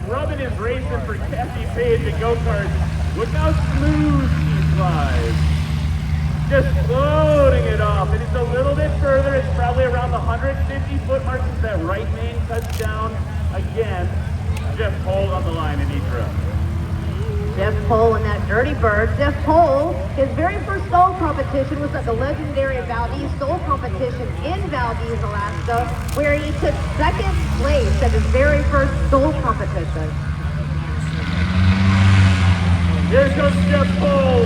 scrubbing his racing for Kathy Page and go-karts. Look how smooth he flies. Just floating it off, and it's a little bit further. It's probably around the 150-foot mark since that right main touchdown again. Jeff Pohl on the line in each row. Jeff Pohl and that Dirty Bird. Jeff Pohl, his very first STOL competition was at the legendary Valdez STOL competition in Valdez, Alaska, where he took second place at his very first STOL competition. Here comes Jeff Pohl.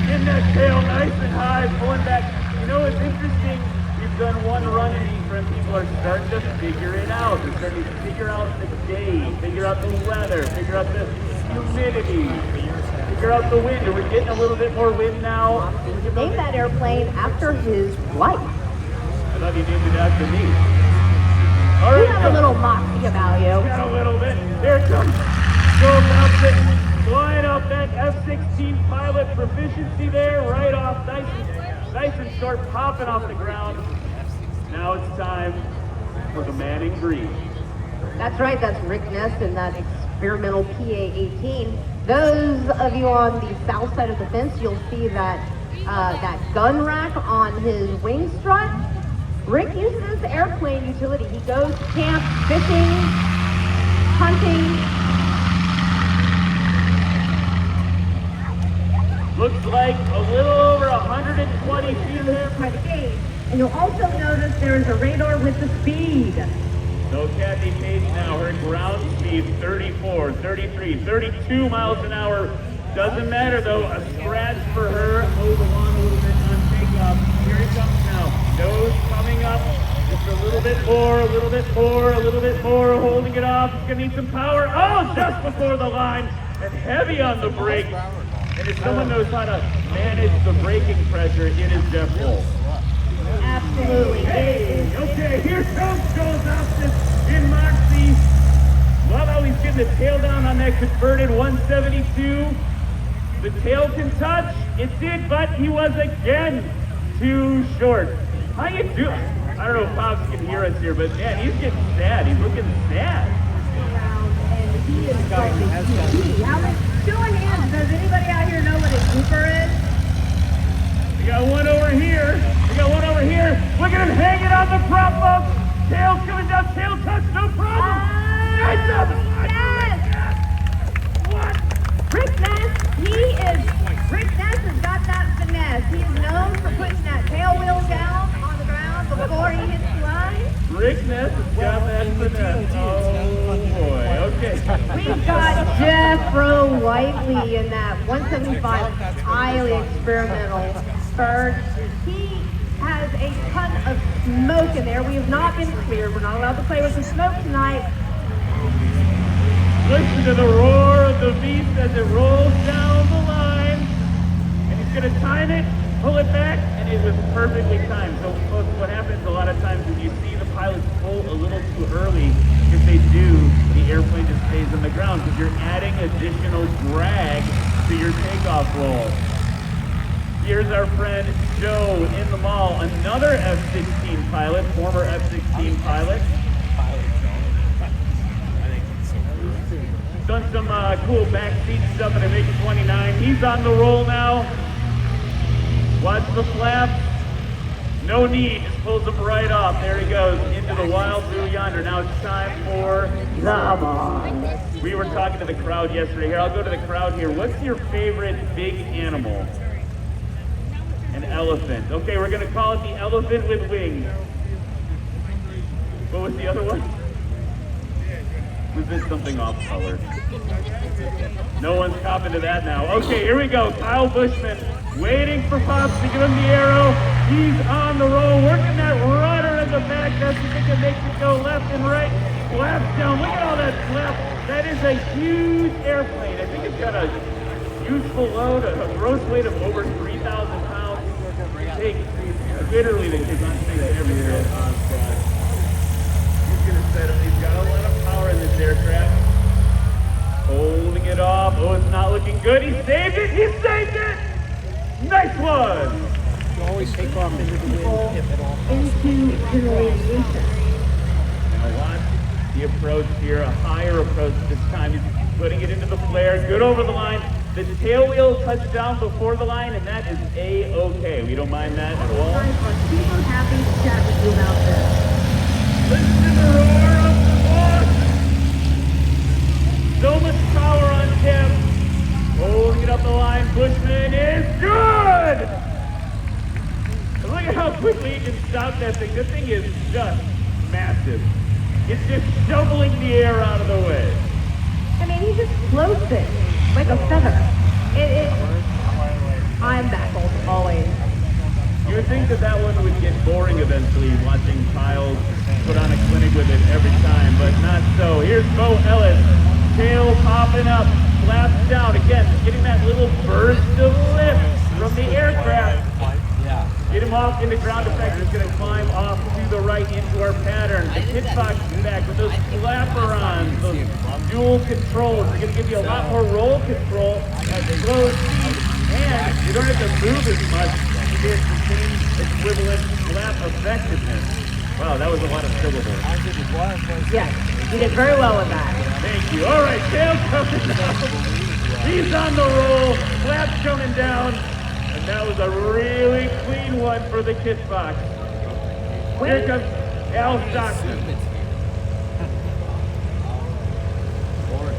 In that tail, nice and high, pulling back. You know, it's interesting. We've done one run in each run. People are starting to figure it out. They're starting to figure out the day, figure out the weather, figure out the humidity, figure out the wind. We're getting a little bit more wind now. He named that airplane after his wife. I thought you named it after me. All right, you have a little moxie about you. Got a little bit. Here it comes. Go about flying up that F-16 pilot proficiency there, right off, nice and short, popping off the ground. Now it's time for the man in green. That's right, that's Rick Ness in that experimental PA-18. Those of you on the south side of the fence, you'll see that that gun rack on his wing strut. Rick uses this airplane utility. He goes camp, fishing, hunting. Looks like a little over 120 feet of air. And you'll also notice there's a radar with the speed. So Kathy Page now, her ground speed 34, 33, 32 miles an hour. Doesn't matter though, a scratch for her. Moves along a little bit on takeoff. Here it comes now. Nose coming up. Just a little bit more, a little bit more, a little bit more. Holding it off. It's going to need some power. Oh, just before the line. And heavy on the brake. And if someone knows how to manage the braking pressure, it is Jeff Pohl. Absolutely. Hey, okay, here comes Joel Austin in Moxie. Love how he's getting the tail down on that converted 172. The tail can touch. It did, but he was again too short. How you doing? I don't know if Pops can hear us here, but man, he's getting sad. He's looking sad. And he is going to show of hands, does anybody out here know what a gooper is? We got one over here. We got one over here. Look at him hanging on the prop up. Tail coming down. Tail touch, no problem. Nice job. Yes. What? Rick Ness, Rick Ness has got that finesse. He is known for putting that tail wheel down on the ground before he hits the line. Rick Ness has got that finesse. Oh boy, okay. We've got Jeffro Whiteley in that 175 highly experimental bird. He has a ton of smoke in there. We have not been cleared. We're not allowed to play with the smoke tonight. Listen to the roar of the beast as it rolls down the line. And he's going to time it, pull it back, and it was perfectly timed. So folks, what happens a lot of times when you see the pilots pull a little too early, if they do, the airplane just stays on the ground because you're adding additional drag to your takeoff roll. Here's our friend Joe in the mall, another F-16 pilot, former F-16 pilot. Done some cool backseat stuff at a MiG-29. He's on the roll now. Watch the flaps. No need, just pulls them right off. There he goes, into the wild blue yonder. Now it's time for Zama. We were talking to the crowd yesterday. Here, I'll go to the crowd here. What's your favorite big animal? An elephant. Okay, we're gonna call it the elephant with wings. What was the other one? Was this something off color? No one's copping to that now. Okay, here we go. Kyle Bushman waiting for Pops to give him the arrow. He's on the roll, working that rudder in the back. That's the thing that makes it go left and right. Flaps down. Look at all that flap. That is a huge airplane. I think it's got a useful load, a gross weight of over 3,000 pounds. Take literally the kids on stage every year. He's gonna set him. He's got a lot of power in this aircraft. Holding it off. Oh, it's not looking good. He saved it. He saved it. Nice one. You always take off into the wind if at all possible. Into general aviation. Now watch the approach here, a higher approach this time. He's putting it into the flare, good over the line. The tail wheel touched down before the line, and that is A-okay. We don't mind that at all. People happy to chat with you about this. Listen to the roar of the boss. So much power on Tim. Holding it up the line. Bushman is good. And look at how quickly he can stop that thing. This thing is just massive. It's just shoveling the air out of the way. I mean, he just floats it like a feather. I'm baffled, always. You would think that that one would get boring eventually, watching Kyle put on a clinic with it every time, but not so. Here's Bo Ellis, tail popping up, flaps down. Again, getting that little burst of lift from the aircraft. Get him off into ground effect. He's going to climb off to the right into our pattern. The Kitbox is back with those flapperons, those dual controls. They're going to give you a lot more roll control at slow speed, and you don't have to move as much to get the same equivalent flap effectiveness. Wow, that was a lot of syllables. Yes, you did very well with that. Thank you. All right, tail coming down. He's on the roll. Flaps coming down. And that was a really clean one for the Kitbox. Here comes Al Stockton.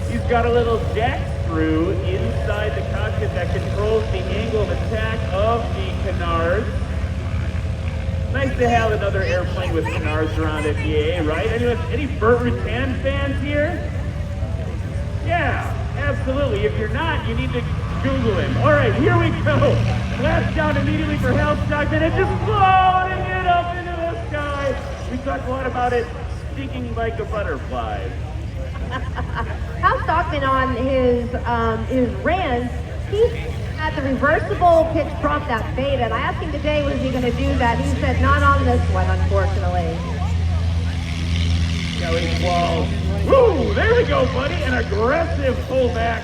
He's got a little jack screw inside the cockpit that controls the angle of attack of the canards. Nice to have another airplane with canards around at BAA, right? Any Burt Rutan fans here? Yeah, absolutely. If you're not, you need to Google him. All right, here we go. Flaps down immediately for Hal Stockton and just floating it up into the sky. We talked a lot about it stinking like a butterfly. Hal Stockman on his RAN, he had the reversible pitch drop that fade, and I asked him today, was he going to do that? He said, not on this one, unfortunately. Kelly Qualls. Woo! There we go, buddy. An aggressive pullback.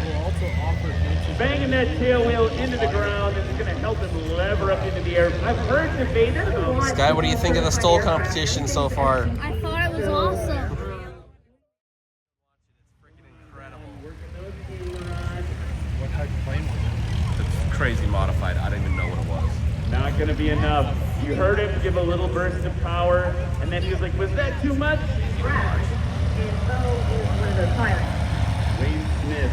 Banging that tail wheel into the ground, and it's going to help him lever up into the air. I've heard debate. Sky, what do you think of the STOL competition so far? I thought it was awesome. What type of plane was it? It's crazy modified. I don't even know what it was. Not going to be enough. You heard him give a little burst of power, and then he was like, was that too much? Brad is one of those pilots. Wayne Smith.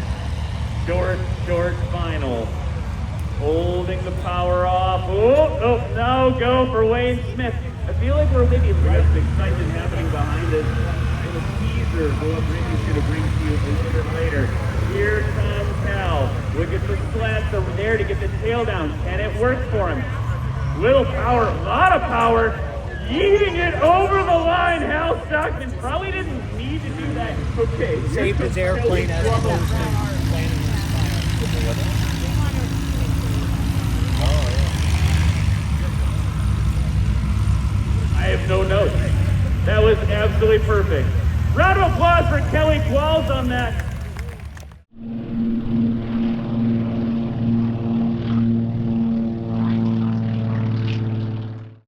Short final. Holding the power off. Oh, no, go for Wayne Smith. I feel like we're maybe less excitement happening behind us. A teaser for what Brittany's going to bring to you a little bit later. Here comes Cal. Look at the slats over there to get the tail down. Can it work for him? Little power, a lot of power. Yeeting it over the line. Hal Stockman probably didn't need to do that. Okay. Saved his airplane as opposed to landing in his spine. I have no notes. That was absolutely perfect. Round of applause for Kelly Qualls on that.